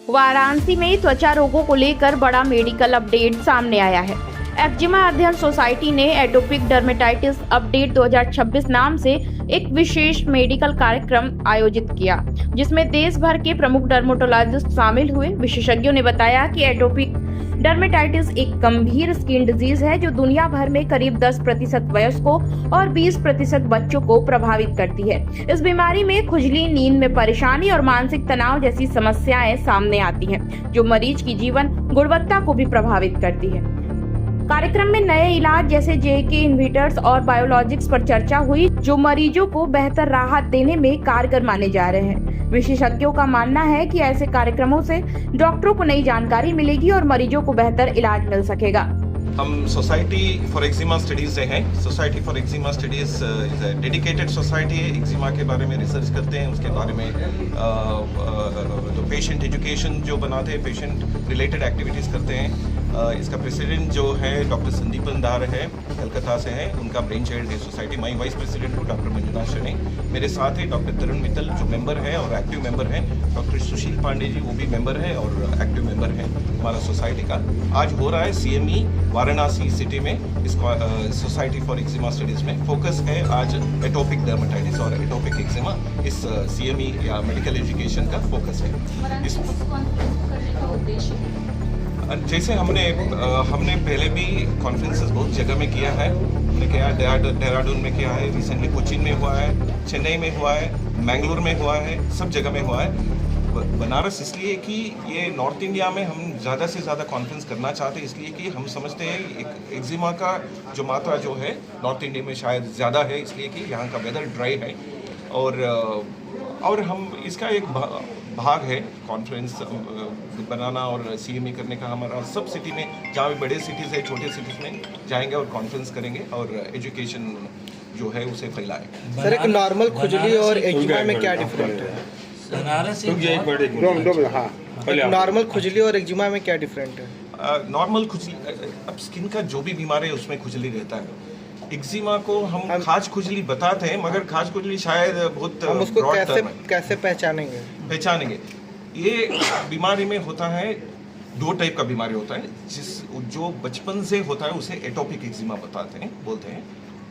वाराणसी में त्वचा रोगों को लेकर बड़ा मेडिकल अपडेट सामने आया है। एक्जिमा अध्ययन सोसाइटी ने एटोपिक डर्मेटाइटिस अपडेट 2026 नाम से एक विशेष मेडिकल कार्यक्रम आयोजित किया, जिसमें देश भर के प्रमुख डर्मेटोलॉजिस्ट शामिल हुए। विशेषज्ञों ने बताया कि एटोपिक डर्मेटाइटिस एक गंभीर स्किन डिजीज है जो दुनिया भर में करीब 10% वयस्कों और 20% बच्चों को प्रभावित करती है। इस बीमारी में खुजली, नींद में परेशानी और मानसिक तनाव जैसी समस्याएं सामने आती हैं, जो मरीज की जीवन गुणवत्ता को भी प्रभावित करती है। कार्यक्रम में नए इलाज जैसे जेके इन्हिबिटर्स और बायोलॉजिक्स पर चर्चा हुई, जो मरीजों को बेहतर राहत देने में कारगर माने जा रहे हैं। विशेषज्ञों का मानना है कि ऐसे कार्यक्रमों से डॉक्टरों को नई जानकारी मिलेगी और मरीजों को बेहतर इलाज मिल सकेगा। हम सोसाइटी फॉर एक्जिमा स्टडीज से हैं। Society for eczema studies is a dedicated society है। एक्जिमा के बारे में रिसर्च करते हैं, उसके बारे में जो पेशेंट एजुकेशन जो बनाते हैं, पेशेंट रिलेटेड एक्टिविटीज़ करते हैं। इसका प्रेसिडेंट जो है डॉक्टर संदीपन दार है, कलकत्ता से है, उनका ब्रेन चाइल्ड है सोसाइटी। मैं वाइस प्रेसिडेंट हूँ, डॉक्टर मंजुनाथ शनि। मेरे साथ है डॉक्टर तरुण मित्तल जो मेंबर है और एक्टिव मेंबर है। डॉक्टर सुशील पांडे जी वो भी मेंबर है और एक्टिव मेंबर है हमारा सोसाइटी का। आज हो रहा है CME वाराणसी सिटी में इस सोसाइटी फॉर एक्जिमा स्टडीज में। फोकस है आज एटोपिक डर्मेटाइटिस और एटोपिक एक्जिमा। इस CME या मेडिकल एजुकेशन का फोकस है। इस जैसे हमने पहले भी कॉन्फ्रेंसेस बहुत जगह में किया है। हमने किया देहरादून में किया है, रिसेंटली कोचीन में हुआ है, चेन्नई में हुआ है, मैंगलोर में हुआ है, सब जगह में हुआ है। बनारस इसलिए कि ये नॉर्थ इंडिया में हम ज़्यादा से ज़्यादा कॉन्फ्रेंस करना चाहते हैं, इसलिए कि हम समझते हैं एक एक्जिमा का जो मात्रा जो है नॉर्थ इंडिया में शायद ज़्यादा है, इसलिए कि यहाँ का वेदर ड्राई है और हम इसका एक भाग है कॉन्फ्रेंस बनाना और CME करने का। हमारा सब सिटी में जहाँ भी बड़े सिटीज़ है, छोटे सिटीज़ में जाएंगे और कॉन्फ्रेंस करेंगे और एजुकेशन जो है उसे फैलाएंगे। सर, एक नॉर्मल खुजली और एक्जिमा में क्या डिफरेंट है? नॉर्मल खुजली और एक्जिमा में क्या डिफरेंट है? नॉर्मल खुजली, अब स्किन का जो भी बीमारी है उसमें खुजली रहता है। एक्जिमा को हम खाज खुजली बताते हैं, मगर खाज खुजली शायद बहुत हम उसको कैसे पहचानेंगे? ये बीमारी में होता है, दो टाइप का बीमारी होता है। जो बचपन से होता है उसे एटोपिक एक्जिमा बोलते हैं,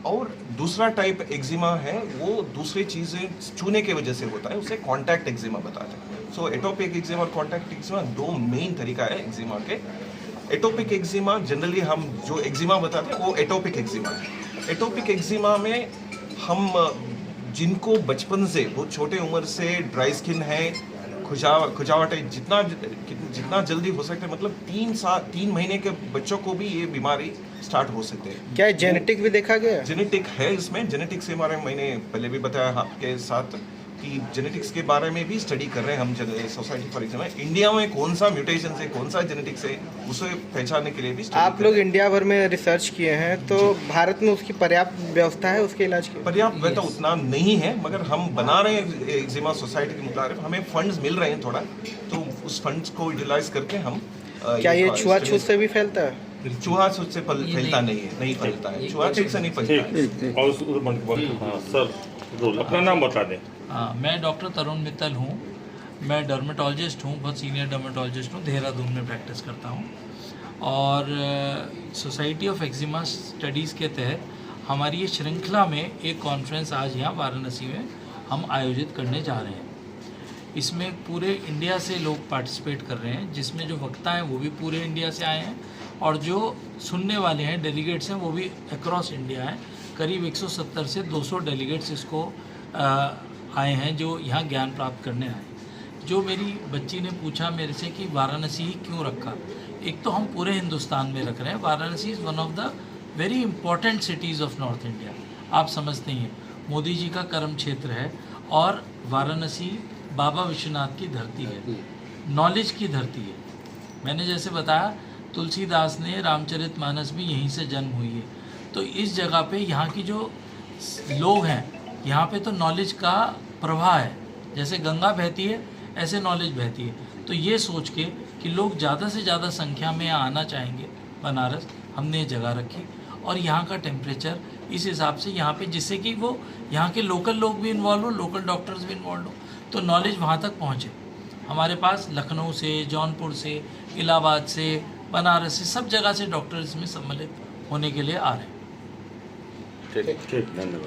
और दूसरा टाइप एक्जिमा है वो दूसरी चीज़ें छूने की वजह से होता है, उसे कॉन्टैक्ट एक्जिमा बताते हैं। सो एटोपिक एक्जिमा और कॉन्टैक्ट एक्जिमा दो मेन तरीका है एक्जिमा के। एटोपिक एक्जिमा जनरली हम जो एक्जिमा बताते हैं वो एटोपिक एक्जिमा है। एटोपिक एक्जिमा में हम जिनको बचपन से बहुत छोटे उम्र से ड्राई स्किन है, खुजावट है, जितना जल्दी हो सकता है, मतलब 3 महीने के बच्चों को भी ये बीमारी स्टार्ट हो सकते हैं। क्या जेनेटिक भी देखा गया? जेनेटिक है इसमें। जेनेटिक्स के बारे में मैंने पहले भी बताया आपके साथ कि जेनेटिक्स के बारे में भी स्टडी कर रहे हैं हम सोसाइटी फॉर एक्जिमा। इंडिया में कौन सा म्यूटेशन है, कौन सा जेनेटिक्स है, उसे पहचानने के लिए भी आप लोग इंडिया भर में रिसर्च किए हैं, तो भारत में उसकी पर्याप्त व्यवस्था है उसके इलाज की? पर्याप्त व्यवस्था उतना नहीं है, मगर हम बना रहे हैं एक्जिमा सोसाइटी के मुताबिक। हमें फंड्स मिल रहे हैं थोड़ा, तो उस फंड्स को यूटिलाइज करके हम क्या ये छुआछूत से भी फैलता है? छुआछूत से फैलता नहीं फैलता है, छुआछूत से नहीं फैलता है। सर, अपना नाम बता दें। मैं डॉक्टर तरुण मित्तल हूँ। मैं डर्मेटोलॉजिस्ट हूँ, बहुत सीनियर डर्मेटोलॉजिस्ट हूँ, देहरादून में प्रैक्टिस करता हूँ। और सोसाइटी ऑफ एक्जिमा स्टडीज़ के तहत हमारी ये श्रृंखला में एक कॉन्फ्रेंस आज यहाँ वाराणसी में हम आयोजित करने जा रहे हैं। इसमें पूरे इंडिया से लोग पार्टिसिपेट कर रहे हैं, जिसमें जो वक्ता हैं वो भी पूरे इंडिया से आए हैं और जो सुनने वाले हैं, डेलीगेट्स हैं, वो भी अक्रॉस इंडिया हैं। करीब 170 से 200 डेलीगेट्स इसको आए हैं जो यहाँ ज्ञान प्राप्त करने आए। जो मेरी बच्ची ने पूछा मेरे से कि वाराणसी ही क्यों रखा, एक तो हम पूरे हिंदुस्तान में रख रहे हैं। Varanasi is one of the very important cities of north India. आप समझते हैं मोदी जी का कर्म क्षेत्र है और वाराणसी बाबा विश्वनाथ की धरती है, नॉलेज की धरती है। मैंने जैसे बताया तुलसीदास ने रामचरितमानस भी यहीं से जन्म हुई है। तो इस जगह पे यहाँ की जो लोग हैं, यहाँ पे तो नॉलेज का प्रवाह है, जैसे गंगा बहती है ऐसे नॉलेज बहती है। तो ये सोच के कि लोग ज़्यादा से ज़्यादा संख्या में यहाँ आना चाहेंगे बनारस, हमने ये जगह रखी। और यहाँ का टेम्परेचर इस हिसाब से यहाँ पे, जिससे कि वो यहाँ के लोकल लोग भी इन्वॉल्व हो, लोकल डॉक्टर्स भी इन्वॉल्व हो, तो नॉलेज वहाँ तक पहुँचे। हमारे पास लखनऊ से, जौनपुर से, इलाहाबाद से, बनारस से, सब जगह से डॉक्टर इसमें सम्मिलित होने के लिए आ रहे हैं। ठीक धन्यवाद।